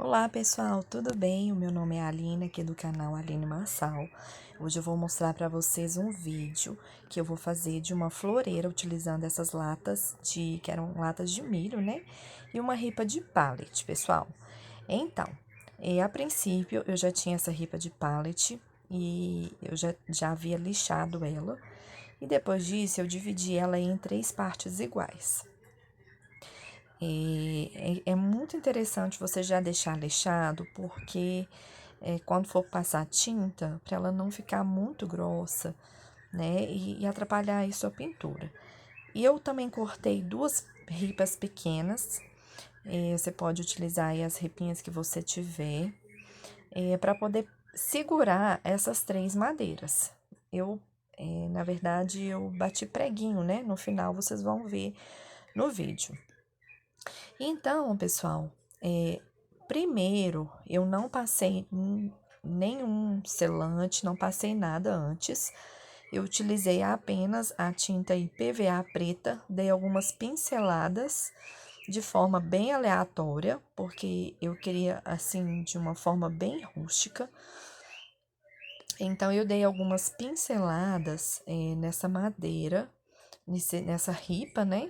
Olá pessoal, tudo bem? O meu nome é Aline, aqui do canal Aline Marçal. Hoje eu vou mostrar para vocês um vídeo que eu vou fazer de uma floreira utilizando essas latas que eram latas de milho, né? E uma ripa de pallet, pessoal. Então, a princípio eu já tinha essa ripa de pallet e eu já havia lixado ela. E depois disso eu dividi ela em 3 partes iguais. É muito interessante você já deixar lixado, porque quando for passar tinta, para ela não ficar muito grossa, né, e atrapalhar aí sua pintura. E eu também cortei 2 ripas pequenas, você pode utilizar aí as ripinhas que você tiver, para poder segurar essas 3 madeiras. Na verdade, eu bati preguinho, né, no final vocês vão ver no vídeo. Então, pessoal, primeiro eu não passei nenhum selante, não passei nada antes. Eu utilizei apenas a tinta IPVA preta, dei algumas pinceladas de forma bem aleatória, porque eu queria assim de uma forma bem rústica. Então eu dei algumas pinceladas nessa madeira, nessa ripa, né?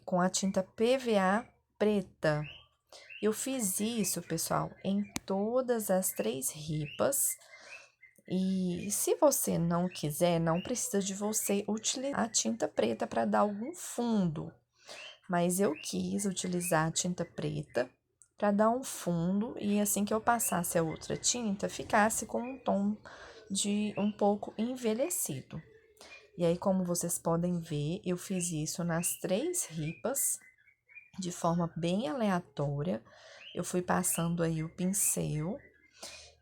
Com a tinta PVA preta. Eu fiz isso, pessoal, em todas as 3 ripas. E se você não quiser, não precisa de você utilizar a tinta preta para dar algum fundo. Mas eu quis utilizar a tinta preta para dar um fundo e assim que eu passasse a outra tinta, ficasse com um tom de um pouco envelhecido. E aí, como vocês podem ver, eu fiz isso nas 3 ripas de forma bem aleatória. Eu fui passando aí o pincel.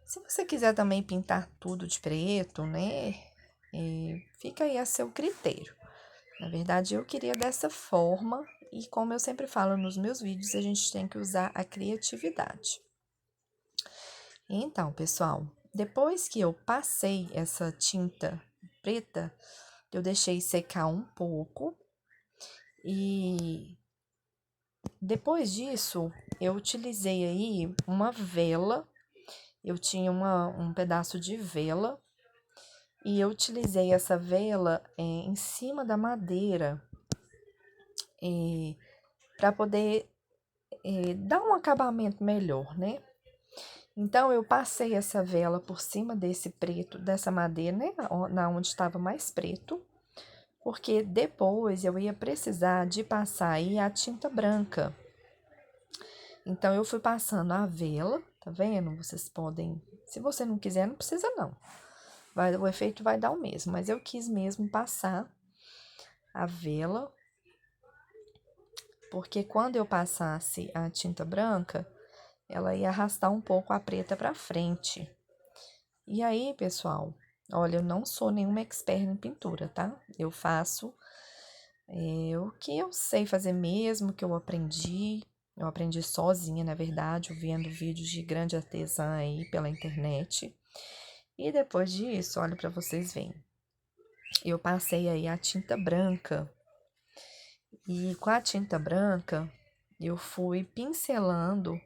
Se você quiser também pintar tudo de preto, né? Fica aí a seu critério. Na verdade, eu queria dessa forma e como eu sempre falo nos meus vídeos, a gente tem que usar a criatividade. Então, pessoal, depois que eu passei essa tinta preta, eu deixei secar um pouco e depois disso, eu utilizei aí uma vela, eu tinha um pedaço de vela, e eu utilizei essa vela em cima da madeira, para poder dar um acabamento melhor, né? Então, eu passei essa vela por cima desse preto, dessa madeira, né? Na onde estava mais preto, porque depois eu ia precisar de passar aí a tinta branca. Então, eu fui passando a vela, tá vendo? Vocês podem, se você não quiser, não precisa não. O efeito vai dar o mesmo, mas eu quis mesmo passar a vela, porque quando eu passasse a tinta branca, ela ia arrastar um pouco a preta para frente. E aí, pessoal, olha, eu não sou nenhuma expert em pintura, tá? Eu faço o que eu sei fazer mesmo, que eu aprendi. Eu aprendi sozinha, na verdade, vendo vídeos de grande artesã aí pela internet. E depois disso, olha para vocês verem. Eu passei aí a tinta branca. E com a tinta branca, eu fui pincelando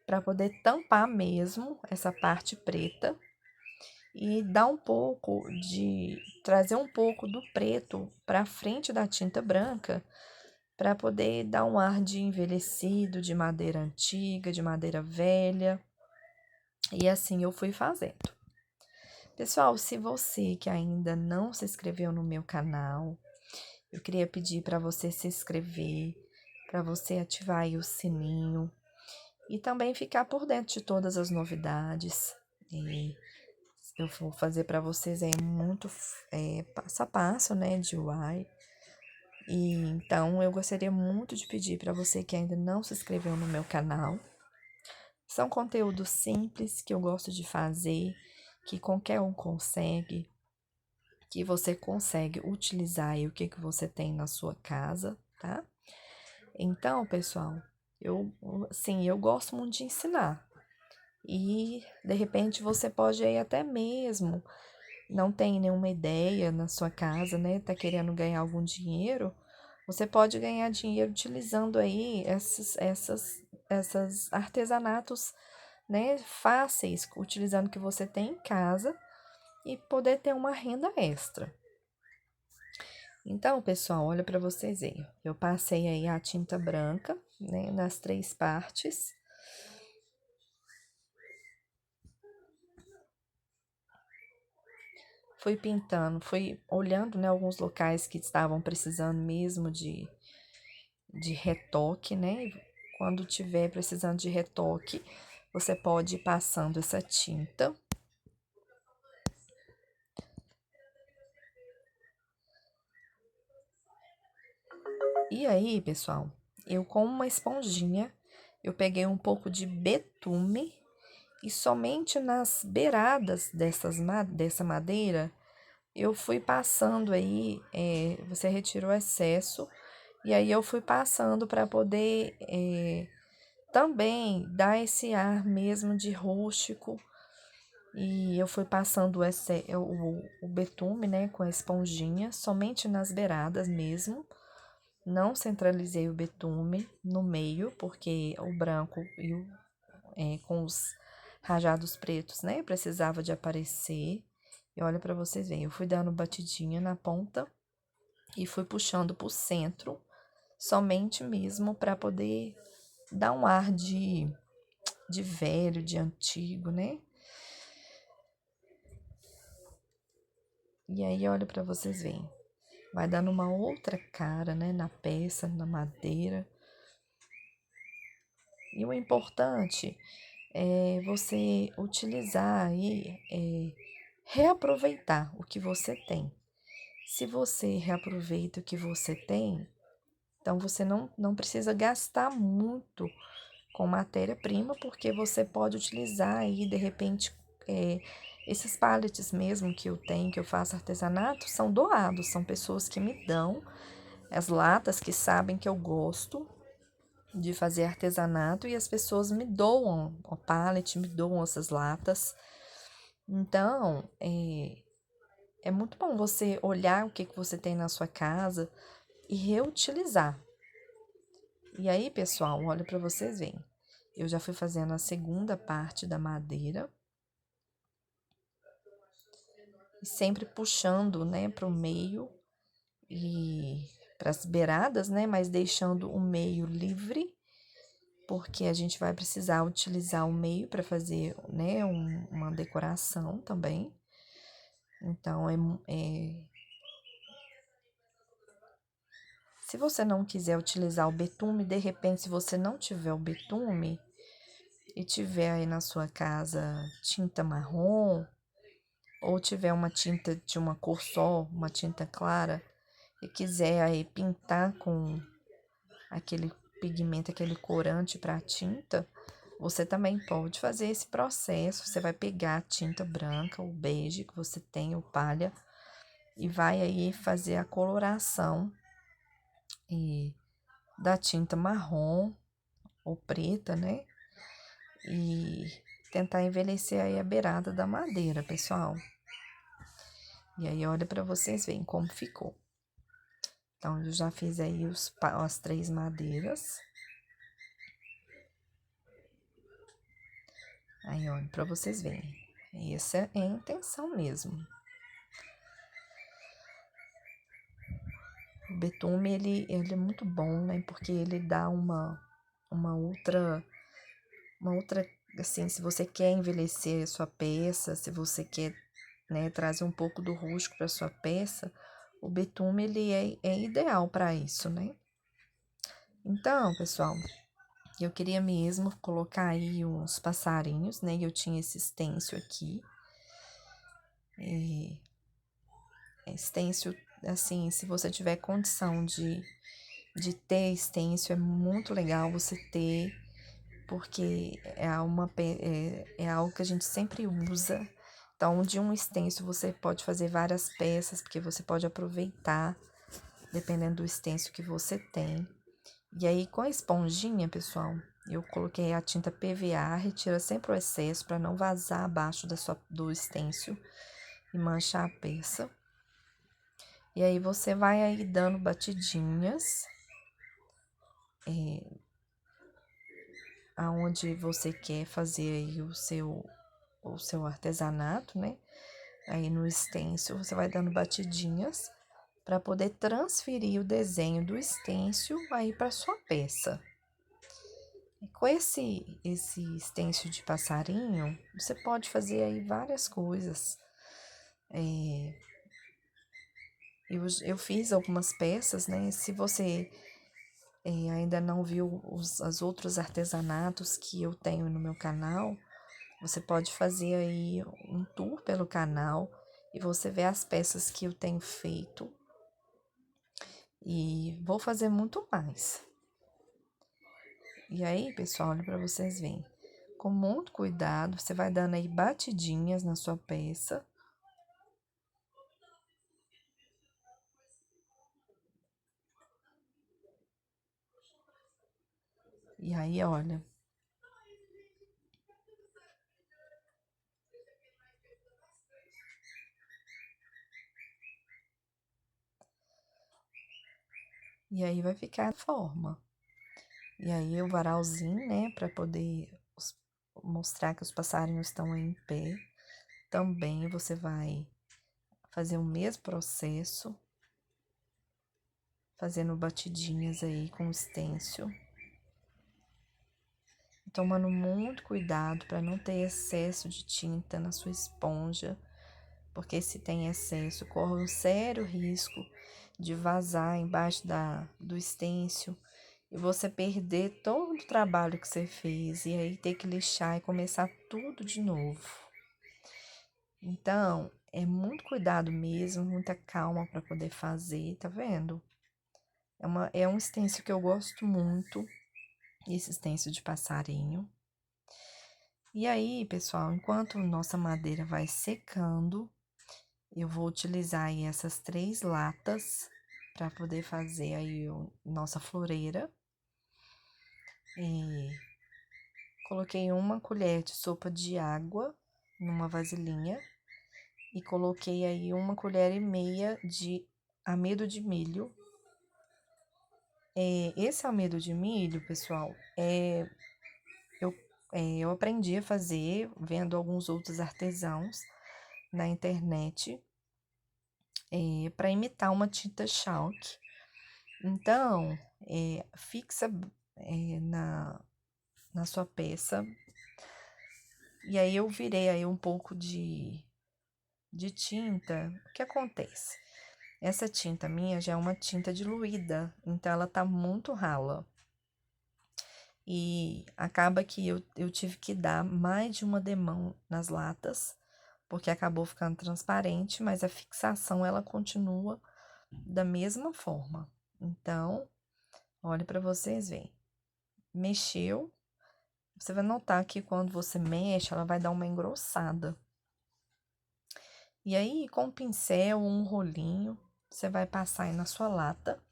para poder tampar mesmo essa parte preta e dar um pouco de trazer um pouco do preto para frente da tinta branca para poder dar um ar de envelhecido, de madeira antiga, de madeira velha. E assim eu fui fazendo. Pessoal, se você que ainda não se inscreveu no meu canal, eu queria pedir para você se inscrever, para você ativar aí o sininho e também ficar por dentro de todas as novidades. E eu vou fazer para vocês muito passo a passo, né, de UI. E então eu gostaria muito de pedir para você que ainda não se inscreveu no meu canal. São conteúdos simples que eu gosto de fazer, que qualquer um consegue, que você consegue utilizar aí o que você tem na sua casa, tá? Então, pessoal, eu gosto muito de ensinar. E de repente você pode aí até mesmo não tem nenhuma ideia na sua casa, né? Tá querendo ganhar algum dinheiro, Você pode ganhar dinheiro utilizando aí essas artesanatos, né, fáceis, utilizando o que você tem em casa e poder ter uma renda extra. Então, pessoal, olha para vocês verem. Eu passei aí a tinta branca, né, nas 3 partes. Fui pintando, fui olhando, né, alguns locais que estavam precisando mesmo de retoque, né? Quando tiver precisando de retoque, você pode ir passando essa tinta. E aí, pessoal, eu com uma esponjinha, eu peguei um pouco de betume e somente nas beiradas dessa madeira, eu fui passando aí, você retirou o excesso, e aí eu fui passando para poder também dar esse ar mesmo de rústico. E eu fui passando o betume, né, com a esponjinha, somente nas beiradas mesmo. Não centralizei o betume no meio, porque o branco com os rajados pretos, né, precisava de aparecer. E olha para vocês verem, eu fui dando batidinha na ponta e fui puxando pro centro, somente mesmo para poder dar um ar de velho, de antigo, né? E aí, olha para vocês verem. Vai dando uma outra cara, né, na peça, na madeira. E o importante é você utilizar aí, reaproveitar o que você tem. Se você reaproveita o que você tem, então você não precisa gastar muito com matéria-prima, porque você pode utilizar aí, de repente, esses pallets mesmo que eu tenho, que eu faço artesanato, são doados, são pessoas que me dão as latas que sabem que eu gosto de fazer artesanato e as pessoas me doam o pallet, me doam essas latas. Então, é muito bom você olhar o que você tem na sua casa e reutilizar. E aí, pessoal, olha para vocês verem. Eu já fui fazendo a segunda parte da madeira e sempre puxando, né, para o meio e para as beiradas, né, mas deixando o meio livre, porque a gente vai precisar utilizar o meio para fazer, né, uma decoração também. Então, se você não quiser utilizar o betume, de repente, se você não tiver o betume e tiver aí na sua casa tinta marrom, ou tiver uma tinta de uma cor só, uma tinta clara, e quiser aí pintar com aquele pigmento, aquele corante para tinta, você também pode fazer esse processo. Você vai pegar a tinta branca, o bege que você tem, o palha, e vai aí fazer a coloração da tinta marrom ou preta, né? E tentar envelhecer aí a beirada da madeira, pessoal. E aí, olha para vocês verem como ficou. Então, eu já fiz aí as 3 madeiras. Aí, olha, para vocês verem. Essa é a intenção mesmo. O betume, ele é muito bom, né? Porque ele dá uma outra, assim, se você quer envelhecer a sua peça, se você quer, né, trazer um pouco do rústico para sua peça, o betume, ele é ideal para isso, né? Então, pessoal, eu queria mesmo colocar aí uns passarinhos, né? Eu tinha esse stencil aqui. Stencil, assim, se você tiver condição de ter stencil, é muito legal você ter, porque é algo que a gente sempre usa. Então, de um stencil você pode fazer várias peças, porque você pode aproveitar, dependendo do stencil que você tem. E aí, com a esponjinha, pessoal, eu coloquei a tinta PVA, retira sempre o excesso para não vazar abaixo do stencil e manchar a peça. E aí você vai aí dando batidinhas aonde você quer fazer aí o seu artesanato, né? Aí no stencil você vai dando batidinhas para poder transferir o desenho do stencil aí para sua peça. E com esse stencil de passarinho, você pode fazer aí várias coisas. Eu fiz algumas peças, né? Se você ainda não viu os outros artesanatos que eu tenho no meu canal, você pode fazer aí um tour pelo canal e você vê as peças que eu tenho feito. E vou fazer muito mais. E aí, pessoal, olha para vocês verem. Com muito cuidado, você vai dando aí batidinhas na sua peça. E aí, olha. E aí vai ficar a forma. E aí o varalzinho, né, para poder mostrar que os passarinhos estão em pé. Também você vai fazer o mesmo processo, fazendo batidinhas aí com o stencil. Tomando muito cuidado para não ter excesso de tinta na sua esponja, porque se tem excesso, corre um sério risco de vazar embaixo do stencil e você perder todo o trabalho que você fez e aí ter que lixar e começar tudo de novo. Então, é muito cuidado mesmo, muita calma para poder fazer, tá vendo? É um stencil que eu gosto muito, esse stencil de passarinho. E aí, pessoal, enquanto nossa madeira vai secando, eu vou utilizar aí essas 3 latas para poder fazer aí nossa floreira. Coloquei 1 colher de sopa de água numa vasilhinha e coloquei aí 1,5 colher de amido de milho. Esse amido de milho, pessoal, eu aprendi a fazer vendo alguns outros artesãos na internet para imitar uma tinta chalk. Então, fixa na sua peça. E aí eu virei aí um pouco de tinta. O que acontece? Essa tinta minha já é uma tinta diluída, então ela tá muito rala. E acaba que eu tive que dar mais de uma demão nas latas, porque acabou ficando transparente, mas a fixação ela continua da mesma forma. Então, olha para vocês verem. Mexeu, você vai notar que quando você mexe, ela vai dar uma engrossada. E aí, com um pincel ou um rolinho, você vai passar aí na sua lata.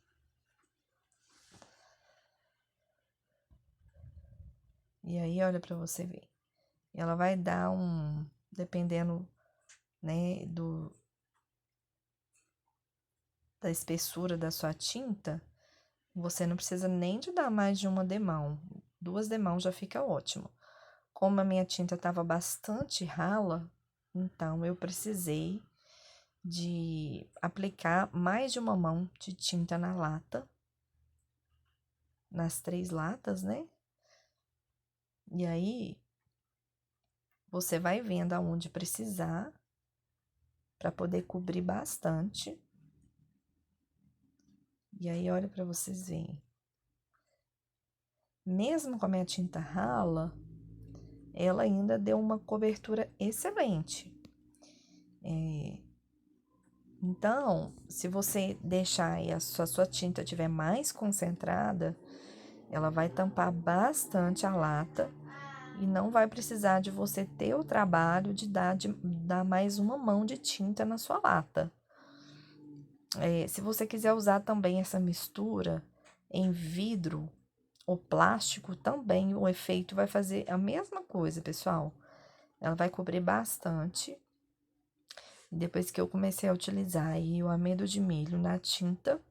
E aí, olha para você ver. Ela vai dar dependendo, né, da espessura da sua tinta, você não precisa nem de dar mais de uma demão. 2 demãos já fica ótimo. Como a minha tinta estava bastante rala, então eu precisei de aplicar mais de uma mão de tinta na lata, nas 3 latas, né? E aí, você vai vendo aonde precisar, para poder cobrir bastante. E aí, olha para vocês verem. Mesmo com a minha tinta rala, ela ainda deu uma cobertura excelente. Então, se você deixar e a sua tinta estiver mais concentrada, ela vai tampar bastante a lata e não vai precisar de você ter o trabalho de dar mais uma mão de tinta na sua lata. Se você quiser usar também essa mistura em vidro ou plástico, também o efeito vai fazer a mesma coisa, pessoal. Ela vai cobrir bastante. Depois que eu comecei a utilizar aí o amido de milho na tinta,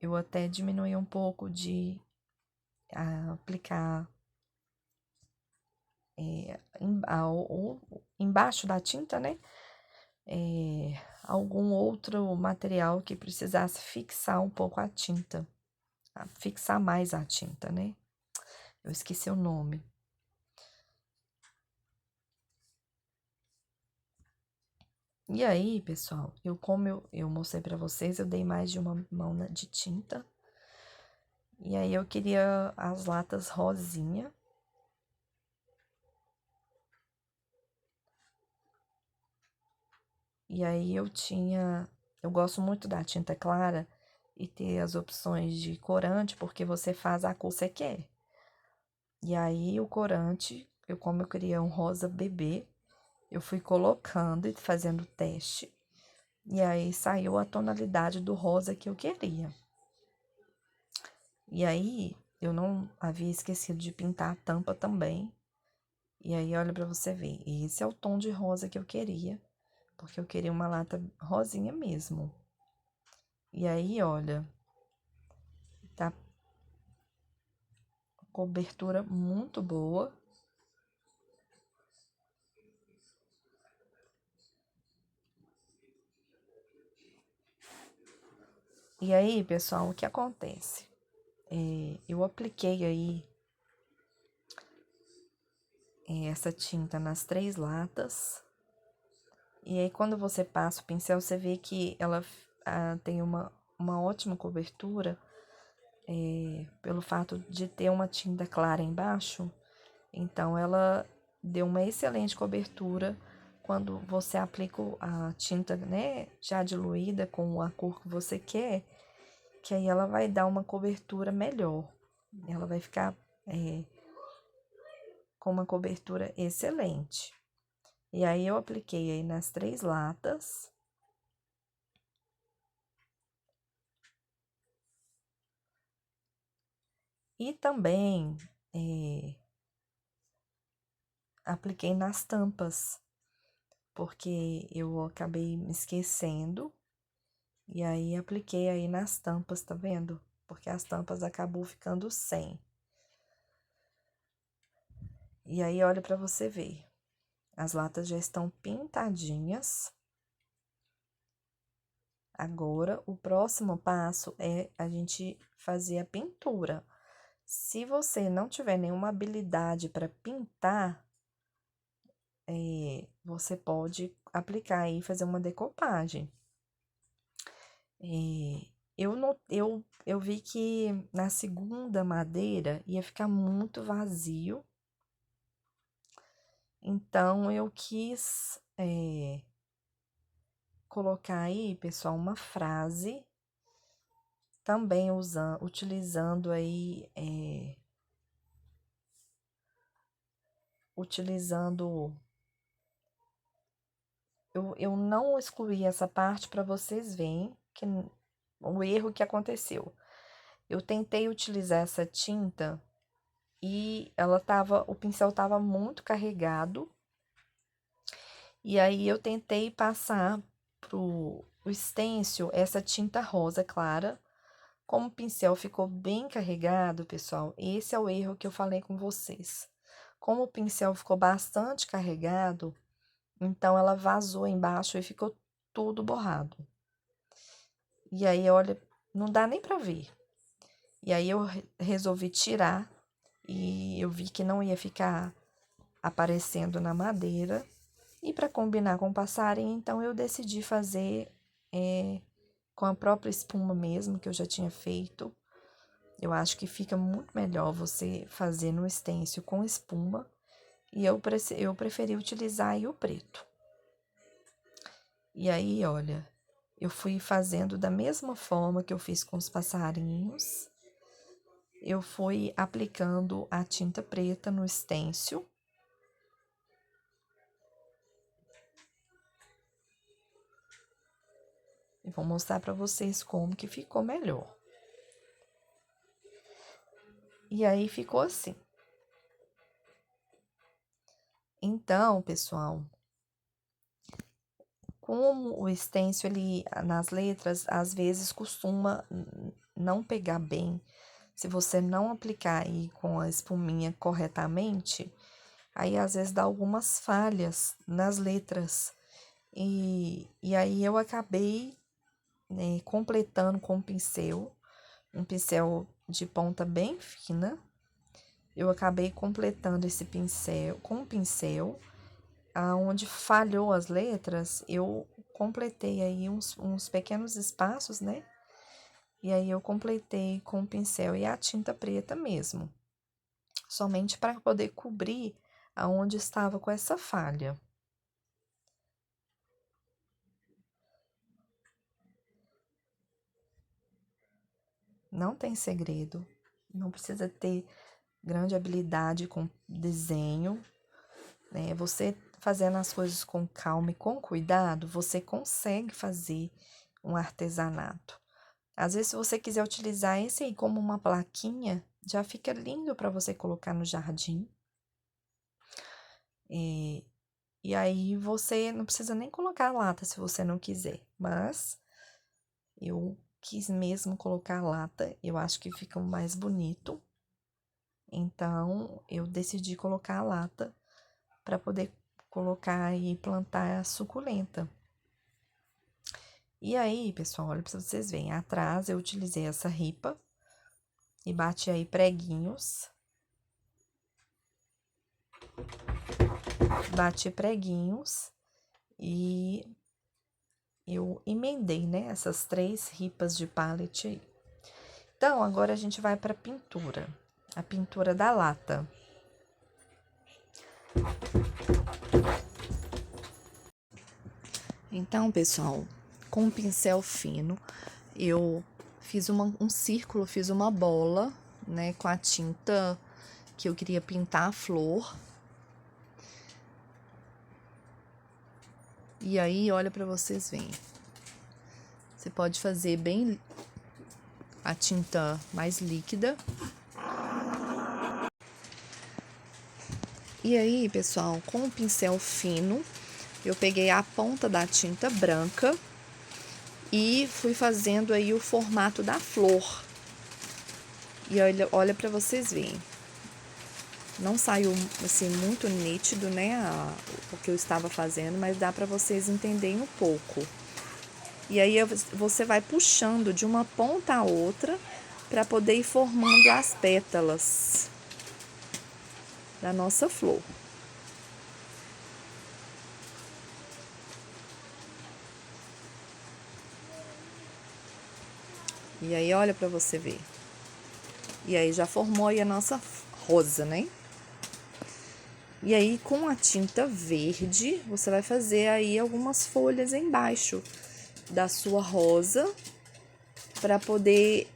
eu até diminui um pouco de aplicar embaixo da tinta, né? Algum outro material que precisasse fixar um pouco a tinta, fixar mais a tinta, né? Eu esqueci o nome. E aí, pessoal, como eu mostrei pra vocês, eu dei mais de uma mão de tinta. E aí eu queria as latas rosinha. E aí eu gosto muito da tinta clara e ter as opções de corante, porque você faz a cor que você quer. E aí o corante, como eu queria um rosa bebê, eu fui colocando e fazendo teste. E aí saiu a tonalidade do rosa que eu queria. E aí eu não havia esquecido de pintar a tampa também. E aí olha pra você ver, esse é o tom de rosa que eu queria, porque eu queria uma lata rosinha mesmo. E aí, olha, tá cobertura muito boa. E aí, pessoal, o que acontece? Eu apliquei aí essa tinta nas 3 latas. E aí, quando você passa o pincel, você vê que ela tem uma ótima cobertura, pelo fato de ter uma tinta clara embaixo. Então, ela deu uma excelente cobertura quando você aplica a tinta, né, já diluída com a cor que você quer, que aí ela vai dar uma cobertura melhor. Ela vai ficar com uma cobertura excelente. E aí eu apliquei aí nas 3 latas. E também apliquei nas tampas, porque eu acabei me esquecendo. E aí apliquei aí nas tampas, tá vendo? Porque as tampas acabou ficando sem. E aí olha para você ver. As latas já estão pintadinhas. Agora, o próximo passo é a gente fazer a pintura. Se você não tiver nenhuma habilidade para pintar, você pode aplicar e fazer uma decopagem. Eu vi que na segunda madeira ia ficar muito vazio, então eu quis colocar aí, pessoal, uma frase, também utilizando aí, utilizando. Eu não excluí essa parte para vocês verem o erro que aconteceu. Eu tentei utilizar essa tinta e o pincel estava muito carregado. E aí eu tentei passar pro o stencil essa tinta rosa clara. Como o pincel ficou bem carregado, pessoal, esse é o erro que eu falei com vocês. Como o pincel ficou bastante carregado, então ela vazou embaixo e ficou tudo borrado. E aí, olha, não dá nem pra ver. E aí eu resolvi tirar e eu vi que não ia ficar aparecendo na madeira. E para combinar com o passarinho, então eu decidi fazer com a própria espuma mesmo, que eu já tinha feito. Eu acho que fica muito melhor você fazer no stencil com espuma. E eu preferi utilizar aí o preto. E aí, olha, eu fui fazendo da mesma forma que eu fiz com os passarinhos. Eu fui aplicando a tinta preta no stencil. E vou mostrar para vocês como que ficou melhor. E aí ficou assim. Então, pessoal, como o stencil, ele, nas letras, às vezes costuma não pegar bem. Se você não aplicar aí com a espuminha corretamente, aí às vezes dá algumas falhas nas letras. E aí eu acabei, né, completando com um pincel de ponta bem fina. Eu acabei completando esse pincel com o pincel, aonde falhou as letras, eu completei aí uns pequenos espaços, né? E aí eu completei com o pincel e a tinta preta mesmo, somente para poder cobrir aonde estava com essa falha. Não tem segredo, não precisa ter grande habilidade com desenho, né? Você fazendo as coisas com calma e com cuidado, você consegue fazer um artesanato. Às vezes, se você quiser utilizar esse aí como uma plaquinha, já fica lindo para você colocar no jardim. E aí, você não precisa nem colocar a lata se você não quiser. Mas eu quis mesmo colocar a lata, eu acho que fica mais bonito. Então, eu decidi colocar a lata para poder colocar e plantar a suculenta. E aí, pessoal, olha para vocês verem. Atrás eu utilizei essa ripa e bati aí preguinhos. Bati preguinhos e eu emendei, né, essas 3 ripas de pallet aí. Então, agora a gente vai para a pintura da lata. Então, pessoal, com um pincel fino, eu fiz um círculo, fiz uma bola, né, com a tinta que eu queria pintar a flor. E aí, olha para vocês verem. Você pode fazer bem a tinta mais líquida. E aí, pessoal, com o pincel fino, eu peguei a ponta da tinta branca e fui fazendo aí o formato da flor. E olha para vocês verem. Não saiu assim muito nítido, né, o que eu estava fazendo, mas dá para vocês entenderem um pouco. E aí você vai puxando de uma ponta a outra para poder ir formando as pétalas da nossa flor. E aí olha para você ver. E aí já formou aí a nossa rosa, né? E aí com a tinta verde, você vai fazer aí algumas folhas embaixo da sua rosa para poder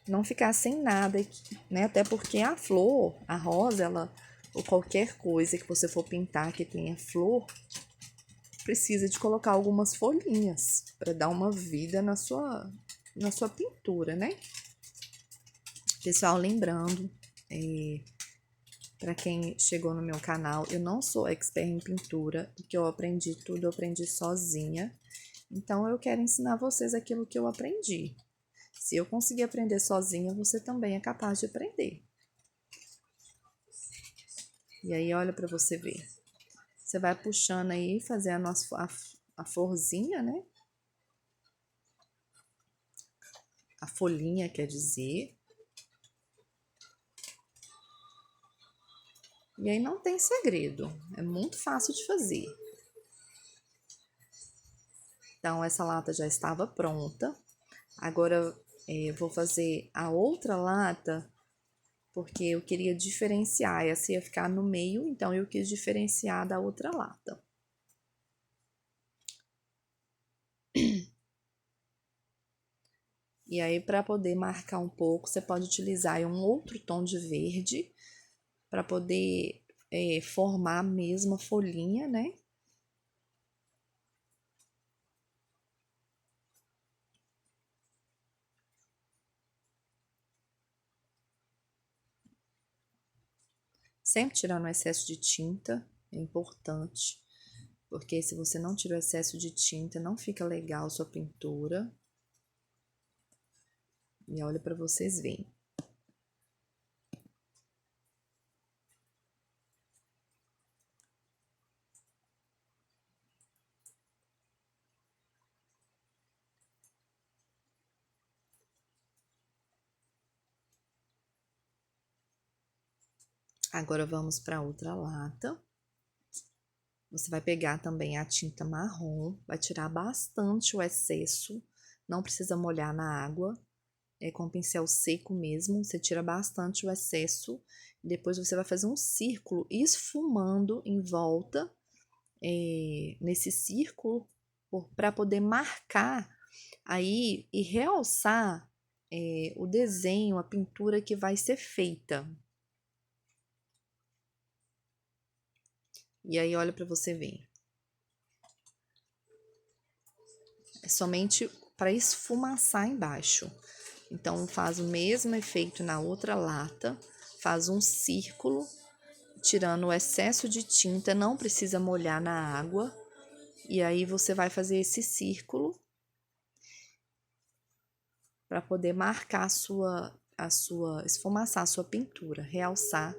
não ficar sem nada, né? Até porque a flor, a rosa, ela ou qualquer coisa que você for pintar que tenha flor, precisa de colocar algumas folhinhas para dar uma vida na sua pintura, né? Pessoal, lembrando, para quem chegou no meu canal, eu não sou expert em pintura, porque eu aprendi tudo, eu aprendi sozinha. Então, eu quero ensinar vocês aquilo que eu aprendi. Se eu conseguir aprender sozinha, você também é capaz de aprender. E aí, olha para você ver. Você vai puxando aí, fazer a florzinha, né? A folhinha, quer dizer. E aí não tem segredo, é muito fácil de fazer. Então, essa lata já estava pronta. Agora, eu vou fazer a outra lata, porque eu queria diferenciar. Essa ia ficar no meio, então eu quis diferenciar da outra lata. E aí, para poder marcar um pouco, você pode utilizar um outro tom de verde para poder formar a mesma folhinha, né? Sempre tirando o excesso de tinta, é importante. porque se você não tira o excesso de tinta, não fica legal a sua pintura. E olha para vocês verem. Agora vamos para outra lata. Você vai pegar também a tinta marrom, vai tirar bastante o excesso, não precisa molhar na água, é com pincel seco mesmo, você tira bastante o excesso, depois você vai fazer um círculo esfumando em volta, nesse círculo, para poder marcar aí e realçar o desenho, a pintura que vai ser feita. E aí, olha para você ver. É somente para esfumaçar embaixo. Então, faz o mesmo efeito na outra lata, faz um círculo, tirando o excesso de tinta, não precisa molhar na água. E aí, você vai fazer esse círculo para poder marcar esfumaçar a sua pintura, realçar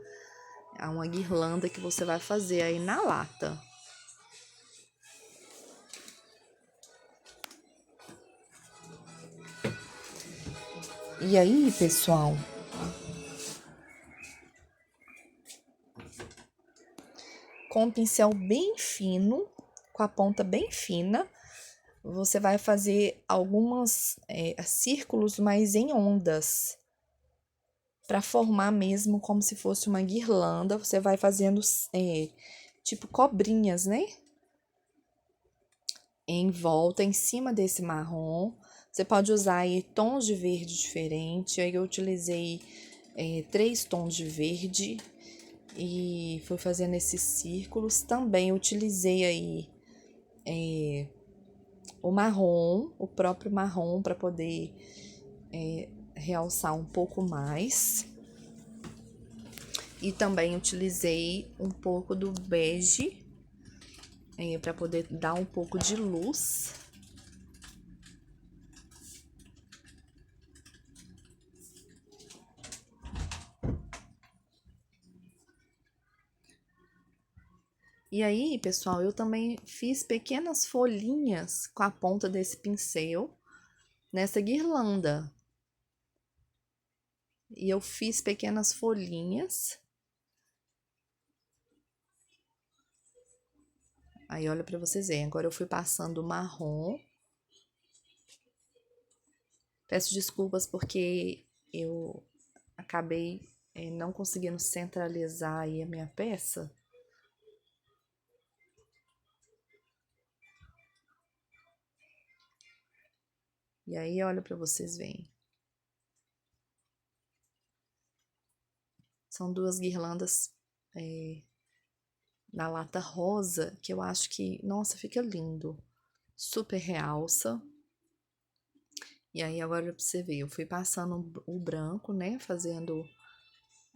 uma guirlanda que você vai fazer aí na lata. E aí, pessoal, com um pincel bem fino, com a ponta bem fina, você vai fazer alguns círculos, mas em ondas, para formar mesmo como se fosse uma guirlanda. Você vai fazendo tipo cobrinhas, né? Em volta, em cima desse marrom. Você pode usar aí tons de verde diferente. Aí eu utilizei 3 tons de verde e fui fazendo esses círculos. Também utilizei aí o marrom, o próprio marrom, para poder realçar um pouco mais. E também utilizei um pouco do bege para poder dar um pouco de luz. E aí, pessoal, eu também fiz pequenas folhinhas com a ponta desse pincel nessa guirlanda. E eu fiz pequenas folhinhas. Aí, olha para vocês verem. Agora eu fui passando o marrom. Peço desculpas porque eu acabei não conseguindo centralizar aí a minha peça. E aí, olha para vocês verem. São 2 guirlandas na lata rosa, que eu acho que, nossa, fica lindo. Super realça. E aí, agora pra você ver, eu fui passando o branco, né? Fazendo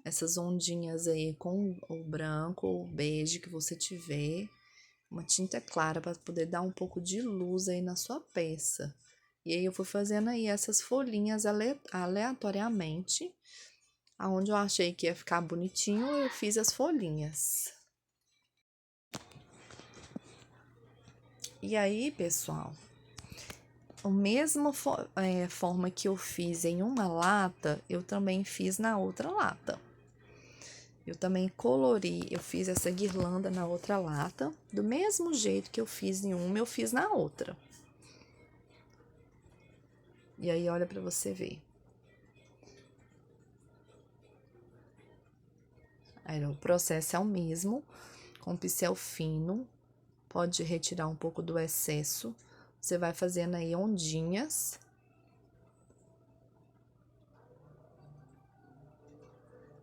essas ondinhas aí com o branco ou bege que você tiver. Uma tinta clara para poder dar um pouco de luz aí na sua peça. E aí, eu fui fazendo aí essas folhinhas aleatoriamente. Aonde eu achei que ia ficar bonitinho, eu fiz as folhinhas. E aí, pessoal, a mesma forma que eu fiz em uma lata, eu também fiz na outra lata. Eu também colori, eu fiz essa guirlanda na outra lata, do mesmo jeito que eu fiz em uma, eu fiz na outra. E aí, olha pra você ver. Aí, o processo é o mesmo, com pincel fino, pode retirar um pouco do excesso. Você vai fazendo aí ondinhas.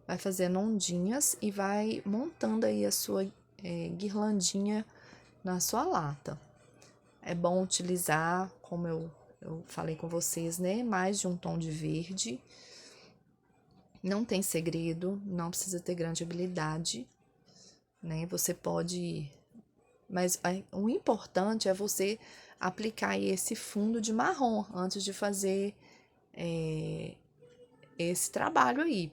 Vai fazendo ondinhas e vai montando aí a sua guirlandinha na sua lata. É bom utilizar, como eu falei com vocês, né? Mais de um tom de verde. Não tem segredo, não precisa ter grande habilidade, né? Você pode Mas o importante é você aplicar esse fundo de marrom antes de fazer esse trabalho aí,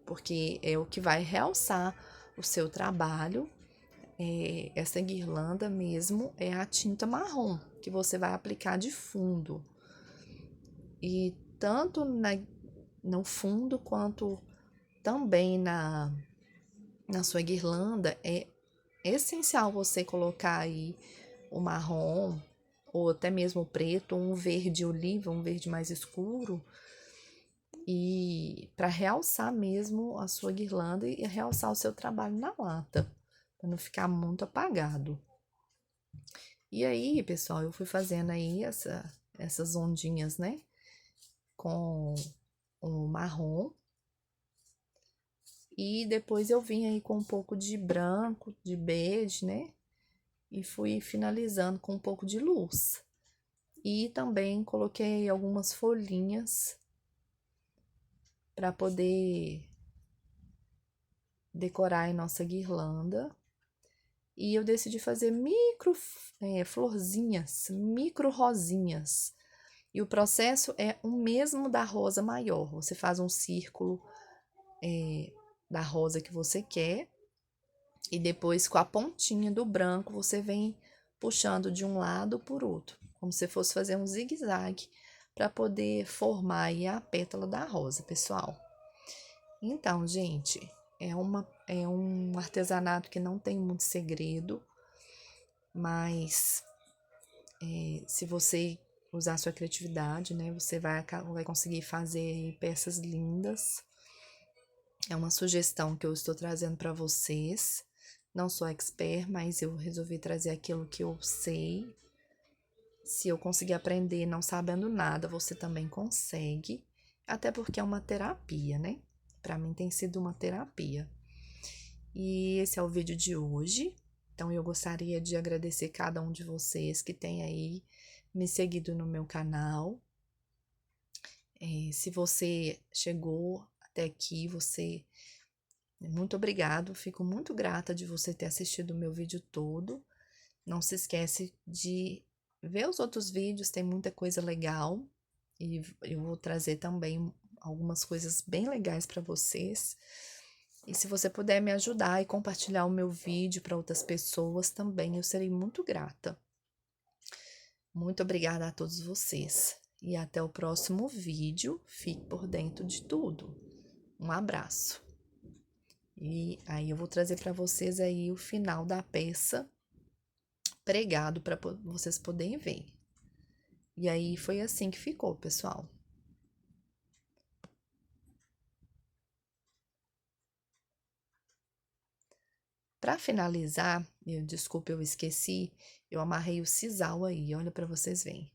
porque é o que vai realçar o seu trabalho. Essa guirlanda mesmo é a tinta marrom que você vai aplicar de fundo. E tanto no fundo quanto também na sua guirlanda, é essencial você colocar aí o marrom, ou até mesmo o preto, ou um verde oliva, um verde mais escuro, e para realçar mesmo a sua guirlanda e realçar o seu trabalho na lata, para não ficar muito apagado. E aí, pessoal, eu fui fazendo aí essas ondinhas, né, com o marrom. E depois eu vim aí com um pouco de branco, de bege, né? E fui finalizando com um pouco de luz. E também coloquei algumas folhinhas para poder decorar a nossa guirlanda. E eu decidi fazer micro florzinhas, micro rosinhas. E o processo é o mesmo da rosa maior. Você faz um círculo da rosa que você quer. E depois, com a pontinha do branco, você vem puxando de um lado por outro, como se fosse fazer um zigue-zague para poder formar aí a pétala da rosa, pessoal. Então, gente, é um artesanato que não tem muito segredo, mas se você usar sua criatividade, né, você vai conseguir fazer peças lindas. É uma sugestão que eu estou trazendo para vocês. Não sou expert, mas eu resolvi trazer aquilo que eu sei. Se eu conseguir aprender não sabendo nada, você também consegue. Até porque é uma terapia, né? Para mim tem sido uma terapia. E esse é o vídeo de hoje. Então eu gostaria de agradecer cada um de vocês que tem aí me seguido no meu canal. Se você chegou até aqui, muito obrigado, fico muito grata de você ter assistido o meu vídeo todo. Não se esquece de ver os outros vídeos, tem muita coisa legal. E eu vou trazer também algumas coisas bem legais para vocês. E se você puder me ajudar e compartilhar o meu vídeo para outras pessoas também, eu serei muito grata. Muito obrigada a todos vocês. E até o próximo vídeo. Fique por dentro de tudo. Um abraço. E aí eu vou trazer para vocês aí o final da peça pregado para vocês poderem ver. E aí foi assim que ficou, pessoal. Para finalizar, desculpa, eu esqueci, eu amarrei o sisal aí, olha para vocês verem.